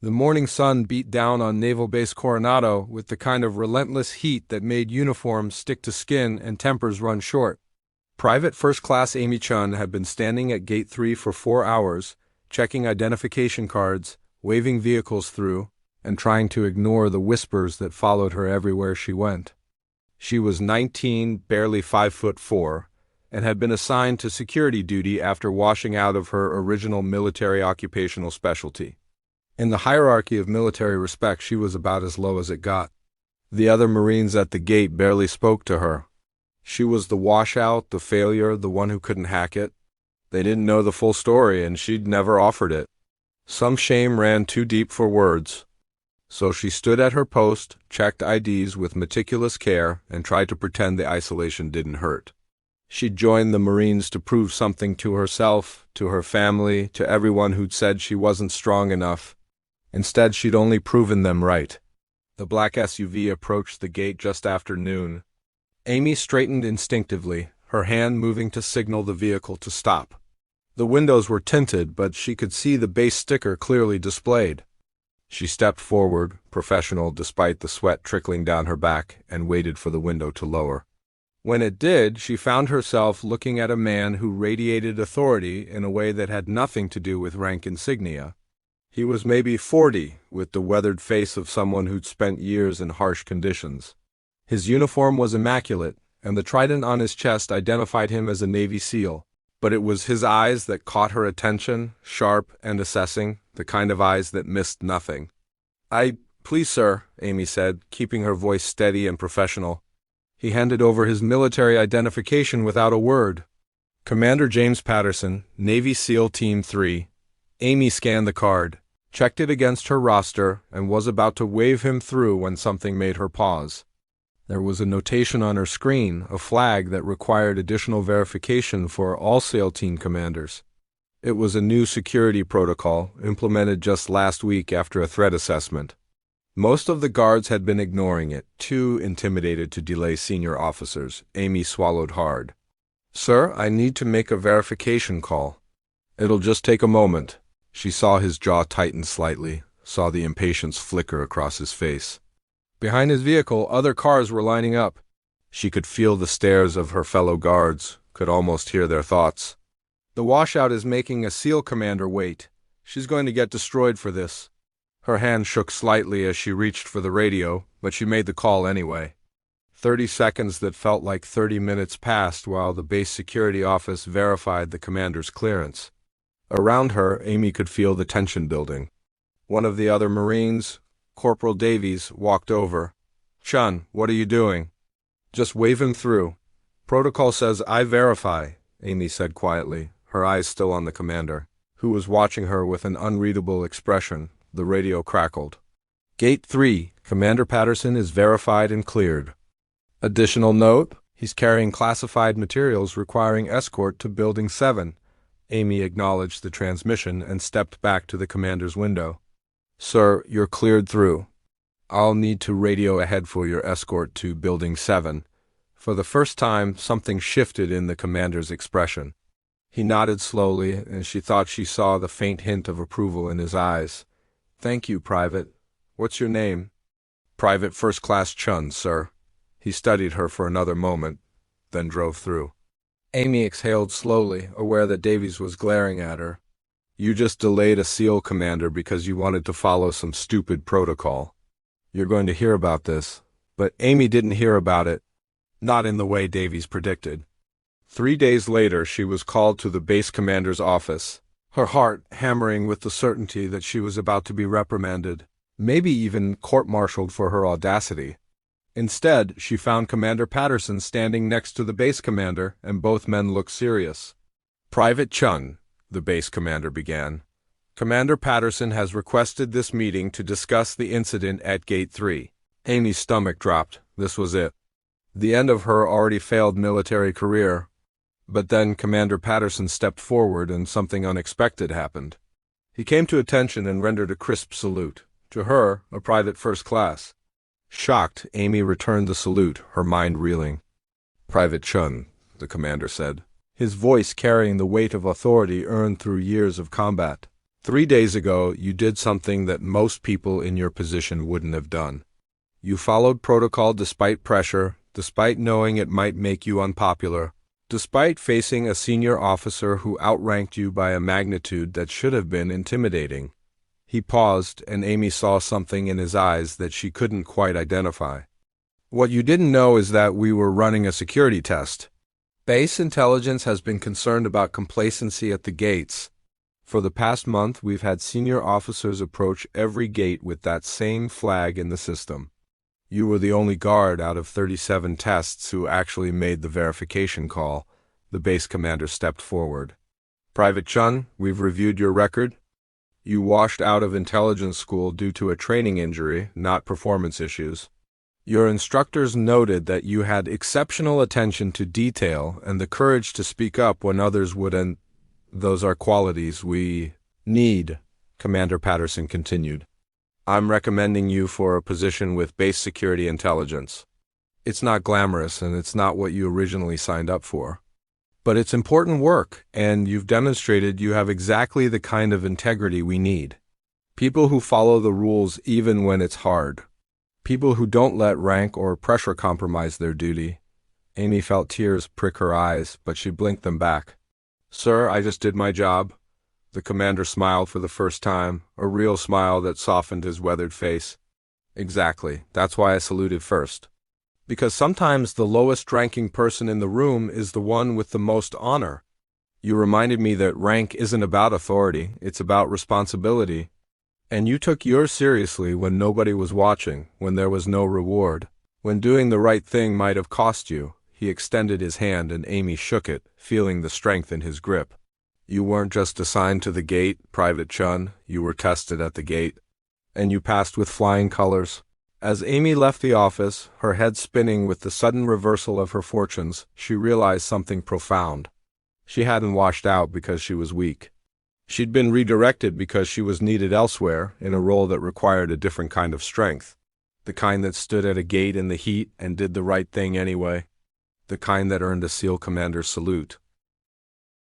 The morning sun beat down on Naval Base Coronado with the kind of relentless heat that made uniforms stick to skin and tempers run short. Private First Class Amy Chun had been standing at Gate 3 for 4 hours, checking identification cards, waving vehicles through, and trying to ignore the whispers that followed her everywhere she went. She was 19, barely 5'4", and had been assigned to security duty after washing out of her original military occupational specialty. In the hierarchy of military respect, she was about as low as it got. The other Marines at the gate barely spoke to her. She was the washout, the failure, the one who couldn't hack it. They didn't know the full story, and she'd never offered it. Some shame ran too deep for words. So she stood at her post, checked IDs with meticulous care, and tried to pretend the isolation didn't hurt. She'd joined the Marines to prove something to herself, to her family, to everyone who'd said she wasn't strong enough. Instead, she'd only proven them right. The black SUV approached the gate just after noon. Amy straightened instinctively, her hand moving to signal the vehicle to stop. The windows were tinted, but she could see the base sticker clearly displayed. She stepped forward, professional despite the sweat trickling down her back, and waited for the window to lower. When it did, she found herself looking at a man who radiated authority in a way that had nothing to do with rank insignia. He was maybe 40, with the weathered face of someone who'd spent years in harsh conditions. His uniform was immaculate, and the trident on his chest identified him as a Navy SEAL. But it was his eyes that caught her attention, sharp and assessing, the kind of eyes that missed nothing. Please, sir," Amy said, keeping her voice steady and professional. He handed over his military identification without a word. Commander James Patterson, Navy SEAL Team 3. Amy scanned the card, checked it against her roster, and was about to wave him through when something made her pause. There was a notation on her screen, a flag that required additional verification for all SEAL team commanders. It was a new security protocol, implemented just last week after a threat assessment. Most of the guards had been ignoring it, too intimidated to delay senior officers. Amy swallowed hard. "Sir, I need to make a verification call." "It'll just take a moment." She saw his jaw tighten slightly, saw the impatience flicker across his face. Behind his vehicle, other cars were lining up. She could feel the stares of her fellow guards, could almost hear their thoughts. "The washout is making a SEAL commander wait. She's going to get destroyed for this." Her hand shook slightly as she reached for the radio, but she made the call anyway. 30 seconds that felt like 30 minutes passed while the base security office verified the commander's clearance. Around her, Amy could feel the tension building. One of the other Marines, Corporal Davies, walked over. "Chun, what are you doing?" "Just wave him through." "Protocol says I verify," Amy said quietly, her eyes still on the commander, who was watching her with an unreadable expression. The radio crackled. "Gate 3, Commander Patterson is verified and cleared. Additional note, he's carrying classified materials requiring escort to Building 7. Amy acknowledged the transmission and stepped back to the commander's window. "Sir, you're cleared through. I'll need to radio ahead for your escort to Building 7. For the first time, something shifted in the commander's expression. He nodded slowly, and she thought she saw the faint hint of approval in his eyes. "Thank you, Private. What's your name?" "Private First Class Chun, sir." He studied her for another moment, then drove through. Amy exhaled slowly, aware that Davies was glaring at her. "You just delayed a SEAL commander because you wanted to follow some stupid protocol. You're going to hear about this." But Amy didn't hear about it. Not in the way Davies predicted. 3 days later, she was called to the base commander's office, her heart hammering with the certainty that she was about to be reprimanded, maybe even court-martialed for her audacity. Instead, she found Commander Patterson standing next to the base commander, and both men looked serious. "Private Chun," the base commander began, "Commander Patterson has requested this meeting to discuss the incident at Gate 3. Amy's stomach dropped. This was it. The end of her already failed military career. But then Commander Patterson stepped forward and something unexpected happened. He came to attention and rendered a crisp salute. To her, a private first class. Shocked, Amy returned the salute, her mind reeling. "Private Chun," the commander said, his voice carrying the weight of authority earned through years of combat. 3 days ago, you did something that most people in your position wouldn't have done. You followed protocol despite pressure, despite knowing it might make you unpopular, despite facing a senior officer who outranked you by a magnitude that should have been intimidating. He paused, and Amy saw something in his eyes that she couldn't quite identify. What you didn't know is that we were running a security test. Base intelligence has been concerned about complacency at the gates. For the past month, we've had senior officers approach every gate with that same flag in the system. You were the only guard out of 37 tests who actually made the verification call. The base commander stepped forward. Private Chun, we've reviewed your record. You washed out of intelligence school due to a training injury, not performance issues. Your instructors noted that you had exceptional attention to detail and the courage to speak up when others wouldn't. Those are qualities we need, Commander Patterson continued. I'm recommending you for a position with base security intelligence. It's not glamorous and it's not what you originally signed up for. But it's important work, and you've demonstrated you have exactly the kind of integrity we need. People who follow the rules even when it's hard. People who don't let rank or pressure compromise their duty. Amy felt tears prick her eyes, but she blinked them back. Sir, I just did my job. The commander smiled for the first time, a real smile that softened his weathered face. Exactly, that's why I saluted first. Because sometimes the lowest-ranking person in the room is the one with the most honor. You reminded me that rank isn't about authority, it's about responsibility. And you took yours seriously when nobody was watching, when there was no reward, when doing the right thing might have cost you. He extended his hand and Amy shook it, feeling the strength in his grip. You weren't just assigned to the gate, Private Chun, you were tested at the gate. And you passed with flying colors. As Amy left the office, her head spinning with the sudden reversal of her fortunes, she realized something profound. She hadn't washed out because she was weak. She'd been redirected because she was needed elsewhere in a role that required a different kind of strength. The kind that stood at a gate in the heat and did the right thing anyway. The kind that earned a SEAL commander's salute.